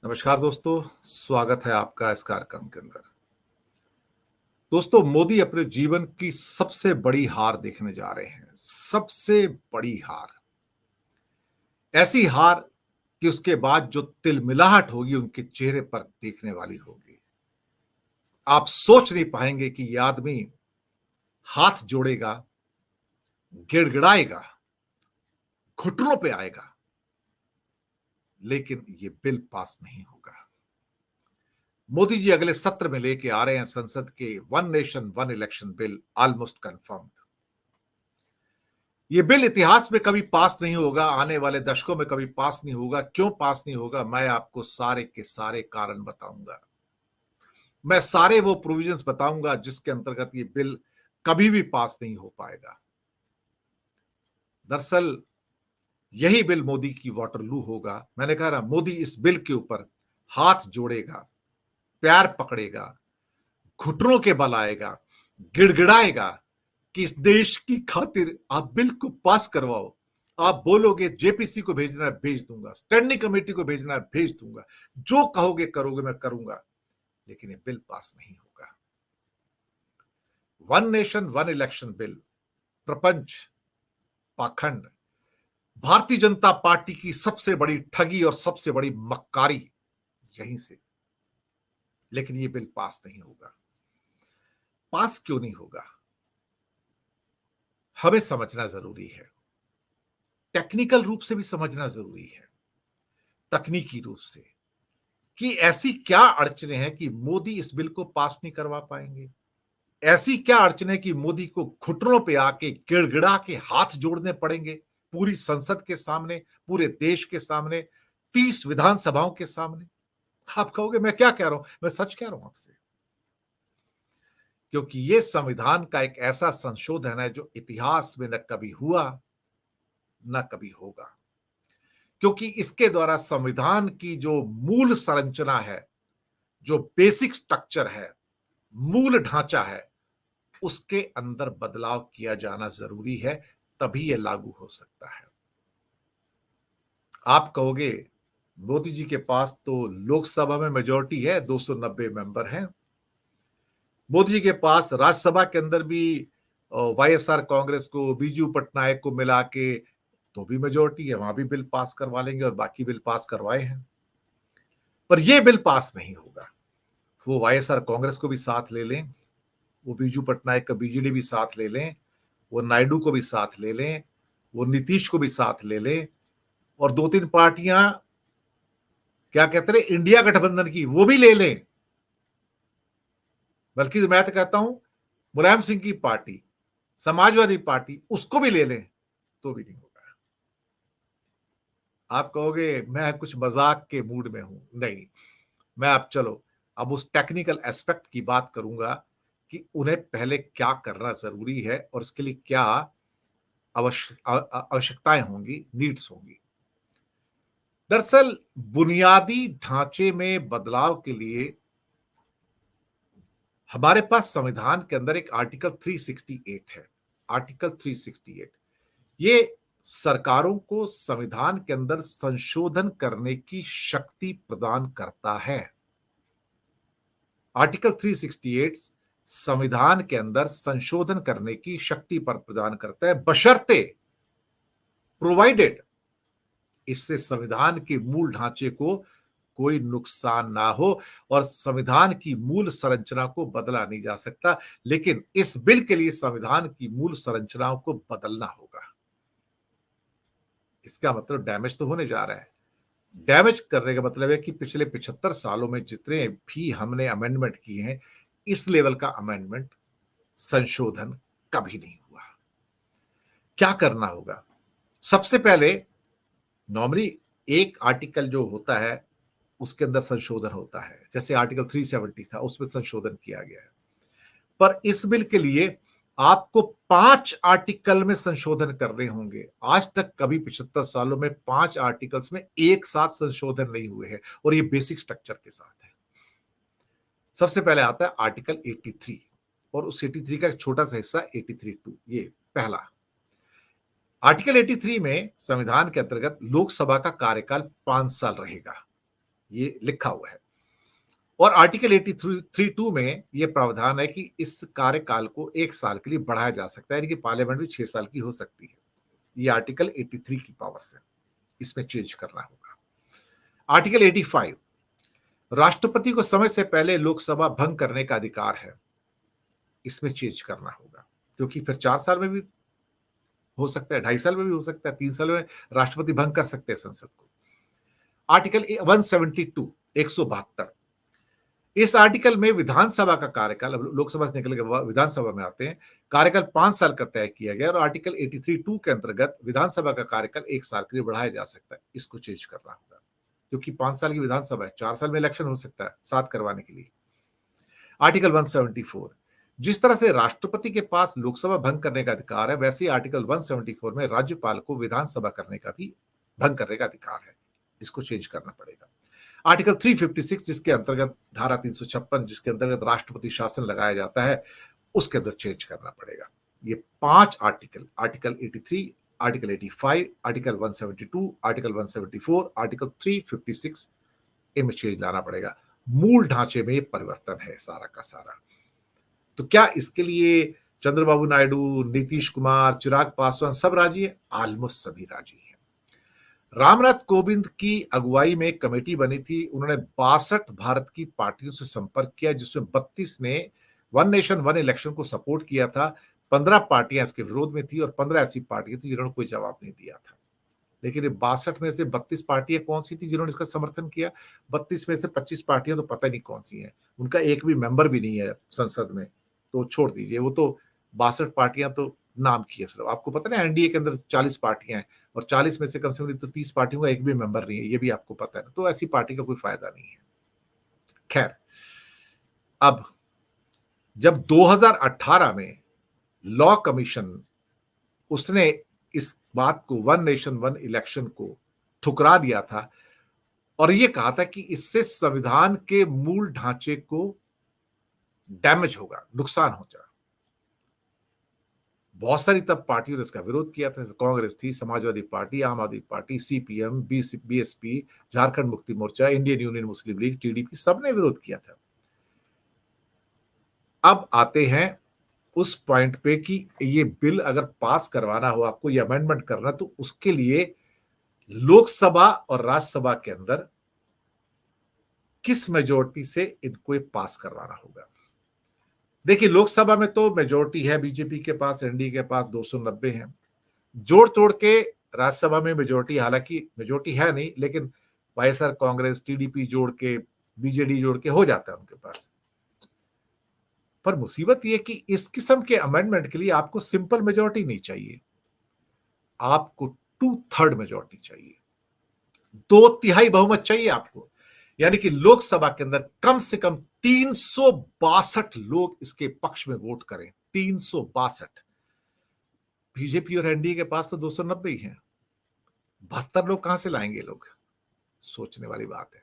नमस्कार दोस्तों, स्वागत है आपका इस कार्यक्रम के अंदर। दोस्तों, मोदी अपने जीवन की सबसे बड़ी हार देखने जा रहे हैं। सबसे बड़ी हार, ऐसी हार कि उसके बाद जो तिलमिलाहट होगी उनके चेहरे पर देखने वाली होगी। आप सोच नहीं पाएंगे कि यह आदमी हाथ जोड़ेगा, गिड़गिड़ाएगा, घुटनों पे आएगा, लेकिन ये बिल पास नहीं होगा। मोदी जी अगले सत्र में लेके आ रहे हैं संसद के one nation one election bill, almost confirmed. ये बिल इतिहास में कभी पास नहीं होगा, आने वाले दशकों में कभी पास नहीं होगा। क्यों पास नहीं होगा, मैं आपको सारे के सारे कारण बताऊंगा। मैं सारे वो प्रोविजंस बताऊंगा जिसके अंतर्गत ये बिल कभी भी पास नहीं हो पाएगा। दरअसल यही बिल मोदी की वाटरलू होगा। मैंने कहा ना, मोदी इस बिल के ऊपर हाथ जोड़ेगा, पैर पकड़ेगा, घुटनों के बल आएगा, गिड़गिड़ाएगा कि इस देश की खातिर आप बिल को पास करवाओ। आप बोलोगे जेपीसी को भेजना है, भेज दूंगा, स्टैंडिंग कमेटी को भेजना है, भेज दूंगा, जो कहोगे करोगे, मैं करूंगा, लेकिन ये बिल पास नहीं होगा। One nation one election bill, प्रपंच, पाखंड, भारतीय जनता पार्टी की सबसे बड़ी ठगी और सबसे बड़ी मक्कारी यहीं से। लेकिन ये बिल पास नहीं होगा। पास क्यों नहीं होगा, हमें समझना जरूरी है। टेक्निकल रूप से भी समझना जरूरी है, तकनीकी रूप से, कि ऐसी क्या अड़चने हैं कि मोदी इस बिल को पास नहीं करवा पाएंगे। ऐसी क्या अड़चने कि मोदी को घुटनों पे आके गिड़गिड़ा के हाथ जोड़ने पड़ेंगे, पूरी संसद के सामने, पूरे देश के सामने, 30 विधानसभाओं के सामने। आप कहोगे मैं क्या कह रहा हूं, मैं सच कह रहा हूं आपसे। क्योंकि यह संविधान का एक ऐसा संशोधन है जो इतिहास में न कभी हुआ, न कभी होगा। क्योंकि इसके द्वारा संविधान की जो मूल संरचना है, जो बेसिक स्ट्रक्चर है, मूल ढांचा है, उसके अंदर बदलाव किया जाना जरूरी है, तभी यह लागू हो सकता है। आप कहोगे मोदी जी के पास तो लोकसभा में मेजॉरिटी है, 290 मेंबर हैं। मोदी जी के पास राज्यसभा के अंदर भी वाईएसआर कांग्रेस को, बीजू पटनायक को मिला के तो भी मेजॉरिटी है, वहां भी बिल पास करवा लेंगे और बाकी बिल पास करवाए हैं। पर यह बिल पास नहीं होगा। वो वाईएसआर कांग्रेस को भी साथ ले लें, वो बीजू पटनायक का बीजेडी भी साथ ले लें, वो नायडू को भी साथ ले लें, वो नीतीश को भी साथ ले लें, और 2-3 पार्टियां क्या कहते हैं इंडिया गठबंधन की, वो भी ले लें। बल्कि मैं तो कहता हूं मुलायम सिंह की पार्टी, समाजवादी पार्टी, उसको भी ले लें, तो भी नहीं होगा। आप कहोगे मैं कुछ मजाक के मूड में हूं। नहीं, मैं अब उस टेक्निकल एस्पेक्ट की बात करूंगा कि उन्हें पहले क्या करना जरूरी है और इसके लिए क्या आवश्यकताएं होंगी, नीड्स होंगी। दरअसल बुनियादी ढांचे में बदलाव के लिए हमारे पास संविधान के अंदर एक आर्टिकल 368 है। आर्टिकल 368 ये सरकारों को संविधान के अंदर संशोधन करने की शक्ति प्रदान करता है। आर्टिकल 368 संविधान के अंदर संशोधन करने की शक्ति पर प्रदान करता है, बशर्ते, प्रोवाइडेड, इससे संविधान के मूल ढांचे को कोई नुकसान ना हो और संविधान की मूल संरचना को बदला नहीं जा सकता। लेकिन इस बिल के लिए संविधान की मूल संरचनाओं को बदलना होगा। इसका मतलब डैमेज तो होने जा रहा है। डैमेज करने का मतलब है कि पिछले 75 सालों में जितने भी हमने अमेंडमेंट किए हैं, इस लेवल का अमेंडमेंट, संशोधन कभी नहीं हुआ। क्या करना होगा? सबसे पहले नॉर्मली एक आर्टिकल जो होता है उसके अंदर संशोधन होता है, जैसे आर्टिकल 370 था, उसमें संशोधन किया गया है। पर इस बिल के लिए आपको 5 आर्टिकल में संशोधन करने होंगे। आज तक कभी 75 सालों में 5 आर्टिकल्स में एक साथ संशोधन नहीं हुए हैं, और ये बेसिक स्ट्रक्चर के साथ है। सबसे पहले आता है आर्टिकल 83, और उस 83 का एक छोटा सा हिस्सा 83(2), ये पहला। आर्टिकल 83 में संविधान के अंतर्गत लोकसभा का कार्यकाल 5 साल रहेगा। ये लिखा हुआ है। और आर्टिकल 83(2) में यह प्रावधान है कि इस कार्यकाल को 1 साल के लिए बढ़ाया जा सकता है, यानी कि पार्लियामेंट भी 6 साल की हो सकती है। ये आर्टिकल 83 की पावर से, इसमें चेंज करना होगा। आर्टिकल 85, राष्ट्रपति को समय से पहले लोकसभा भंग करने का अधिकार है, इसमें चेंज करना होगा, क्योंकि फिर 4 साल में भी हो सकता है, 2.5 साल में भी हो सकता है, 3 साल में राष्ट्रपति भंग कर सकते हैं संसद को। आर्टिकल 172, 172, इस आर्टिकल में विधानसभा का कार्यकाल, अब लोकसभा से निकल के विधानसभा में आते हैं, कार्यकाल 5 साल का तय किया गया और आर्टिकल 83(2) के अंतर्गत विधानसभा का कार्यकाल 1 साल के लिए बढ़ाया जा सकता है। इसको चेंज करना होगा, क्योंकि 5 साल की विधानसभा है, 4 साल में इलेक्शन हो सकता है 7 करवाने के लिए। आर्टिकल 174, जिस तरह से राष्ट्रपति के पास लोकसभा भंग करने का अधिकार है, वैसे ही आर्टिकल 174 में राज्यपाल को विधानसभा करने का भी भंग करने का अधिकार है। इसको चेंज करना पड़ेगा। आर्टिकल 356, जिसके अंतर्गत धारा 356, जिसके अंतर्गत राष्ट्रपति शासन लगाया जाता है, उसके अंदर चेंज करना पड़ेगा। ये 5 article, article 83, article 85, article 172, article 174, article 356, इनमें चेंज लाना पड़ेगा। मूल ढांचे में परिवर्तन है सारा का सारा। तो क्या इसके लिए चंद्रबाबू नायडू, नीतीश कुमार, चिराग पासवान सब राजी है? ऑलमोस्ट सभी राजी है। रामनाथ कोविंद की अगुवाई में कमेटी बनी थी। उन्होंने 62 भारत की पार्टियों से संपर्क किया, जिसमें 32 ने वन नेशन वन इलेक्शन को सपोर्ट किया था, 15 पार्टियां इसके विरोध में थी और 15 ऐसी पार्टियां थी जिन्होंने कोई जवाब नहीं दिया था। लेकिन 62 में से 32 पार्टियां कौन सी थी जिन्होंने इसका समर्थन किया? 32 में से 25 पार्टियां तो पता नहीं कौन सी हैं, उनका एक भी मेंबर भी नहीं है संसद में, तो छोड़ दीजिए। वो तो 62 पार्टियां तो नाम की है सिर्फ। आपको पता ना एनडीए के अंदर 40 पार्टियां हैं और 40 में से कम से कम तो 30 पार्टियों का एक भी मेंबर नहीं है, ये भी आपको पता है ना। तो ऐसी पार्टी का कोई फायदा नहीं है। खैर, अब जब 2018 में लॉ कमीशन, उसने इस बात को, वन नेशन वन इलेक्शन को ठुकरा दिया था और ये कहा था कि इससे संविधान के मूल ढांचे को डैमेज होगा, नुकसान हो जाएगा। बहुत सारी तब पार्टियों ने इसका विरोध किया था। कांग्रेस थी, समाजवादी पार्टी, आम आदमी party, CPM, BSP, Jharkhand Mukti Morcha, Indian union मुस्लिम लीग, टीडीपी, सबने विरोध किया था। अब आते हैं उस पॉइंट पे कि ये बिल अगर पास करवाना हो, आपको ये अमेंडमेंट करना, तो उसके लिए लोकसभा और राज्यसभा के अंदर किस मेजोरिटी से इनको पास करवाना होगा। देखिए, लोकसभा में तो मेजोरिटी है बीजेपी के पास, एनडीए के पास 290 है। जोड़ तोड़ के राज्यसभा में मेजोरिटी, हालांकि मेजोरिटी है नहीं, लेकिन वाईएसआर कांग्रेस, टीडीपी जोड़ के, बीजेडी जोड़ के हो जाता है उनके पास। पर मुसीबत यह कि इस किस्म के अमेंडमेंट के लिए आपको सिंपल मेजोरिटी नहीं चाहिए, आपको 2/3 मेजोरिटी चाहिए, 2/3 बहुमत चाहिए आपको। यानी कि लोकसभा के अंदर कम से कम 362 लोग इसके पक्ष में वोट करें। 362। बीजेपी और एनडीए के पास तो 290 ही हैं। 72 लोग कहां से लाएंगे लोग? सोचने वाली बात है।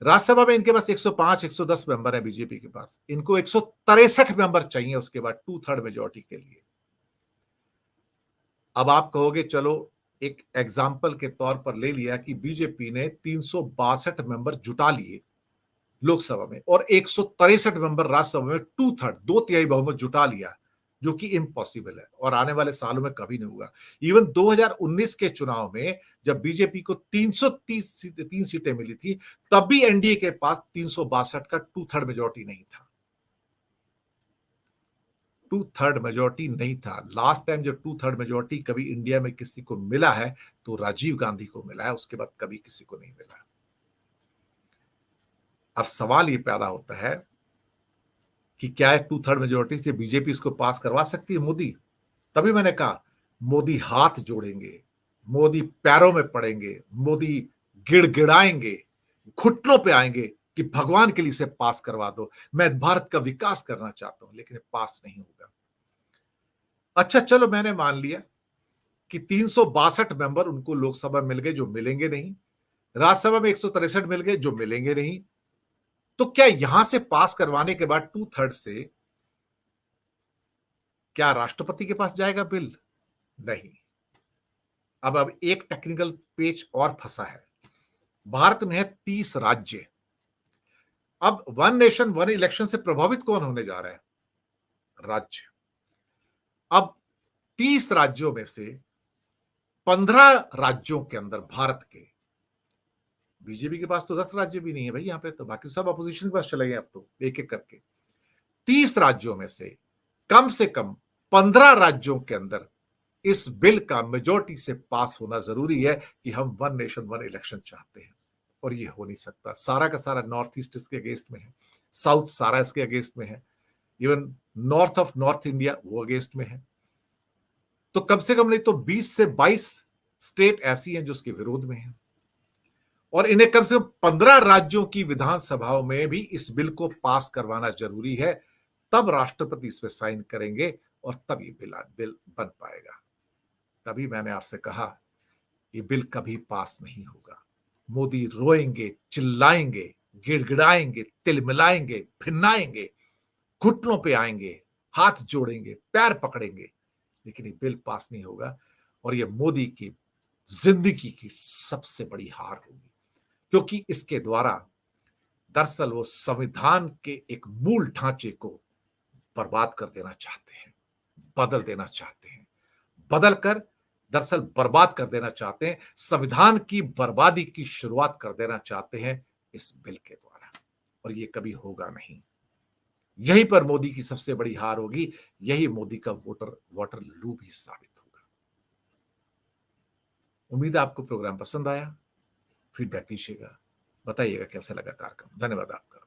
राज्यसभा में इनके पास 105, 110 मेंबर है बीजेपी के पास, इनको 163 मेंबर चाहिए उसके बाद 2/3 मेजोरिटी के लिए। अब आप कहोगे चलो एक एग्जाम्पल के तौर पर ले लिया कि बीजेपी ने 362 मेंबर जुटा लिए लोकसभा में और 163 मेंबर राज्यसभा में, 2/3, 2/3 बहुमत जुटा लिया, जो कि इम्पॉसिबल है और आने वाले सालों में कभी नहीं होगा। इवन 2019 के चुनाव में जब बीजेपी को 303 सीटें मिली थी, तब भी एनडीए के पास 362 का 2/3 मेजोरिटी नहीं था। 2/3 मेजोरिटी नहीं था। लास्ट टाइम जब 2/3 मेजोरिटी कभी इंडिया में किसी को मिला है तो राजीव गांधी को मिला है, उसके बाद कभी किसी को नहीं मिला। अब सवाल ये पैदा होता है कि क्या है 2/3 मेजोरिटी से बीजेपी इसको पास करवा सकती है? मोदी, तभी मैंने कहा मोदी हाथ जोड़ेंगे, मोदी पैरों में पड़ेंगे, मोदी गिड़गिड़ाएंगे, घुटनों पे आएंगे कि भगवान के लिए इसे पास करवा दो, मैं भारत का विकास करना चाहता हूं, लेकिन पास नहीं होगा। अच्छा चलो, मैंने मान लिया कि 362 मेंबर उनको लोकसभा मिल गए जो मिलेंगे नहीं, राज्यसभा में 163 मिल गए जो मिलेंगे नहीं, तो क्या यहां से पास करवाने के बाद 2/3 से क्या राष्ट्रपति के पास जाएगा बिल? नहीं। अब एक टेक्निकल पेच और फंसा है। भारत में है 30 राज्य। अब वन नेशन वन इलेक्शन से प्रभावित कौन होने जा रहा है? राज्य। अब 30 राज्यों में से 15 राज्यों के अंदर भारत के, बीजेपी के पास तो 10 राज्य भी नहीं है भाई यहां पे, तो बाकी सब अपोजिशन के पास चले गए अब तो एक एक करके। 30 राज्यों में से कम 15 राज्यों के अंदर इस बिल का मेजॉरिटी से पास होना जरूरी है कि हम वन नेशन वन इलेक्शन चाहते हैं, और ये हो नहीं सकता। सारा का सारा नॉर्थ ईस्ट इसके अगेंस्ट में है, साउथ सारा इसके अगेंस्ट में है, even north of north India वो अगेंस्ट में है। तो कम से कम नहीं तो 20 से 22 स्टेट ऐसी हैं जो उसके विरोध में हैं, और इन्हें कम से कम 15 राज्यों की विधानसभाओं में भी इस बिल को पास करवाना जरूरी है। तब राष्ट्रपति इस पे साइन करेंगे और तब ये बिल बन पाएगा। तभी मैंने आपसे कहा ये बिल कभी पास नहीं होगा। मोदी रोएंगे, चिल्लाएंगे, गिड़गिड़ाएंगे, तिलमिलाएंगे, भिन्नाएंगे, घुटनों पे आएंगे, हाथ जोड़ेंगे, पैर पकड़ेंगे, लेकिन ये बिल पास नहीं होगा। और ये मोदी की जिंदगी की सबसे बड़ी हार होगी, क्योंकि इसके द्वारा दरअसल वो संविधान के एक मूल ढांचे को बर्बाद कर देना चाहते हैं, बदल देना चाहते हैं, बदल कर दरअसल बर्बाद कर देना चाहते हैं, संविधान की बर्बादी की शुरुआत कर देना चाहते हैं इस बिल के द्वारा, और ये कभी होगा नहीं। यहीं पर मोदी की सबसे बड़ी हार होगी, यही मोदी का वोटर लू भी साबित होगा। उम्मीद है आपको प्रोग्राम पसंद आया। फीडबैक दीजिएगा, बताइएगा कैसा लगा कार्यक्रम। धन्यवाद आपका।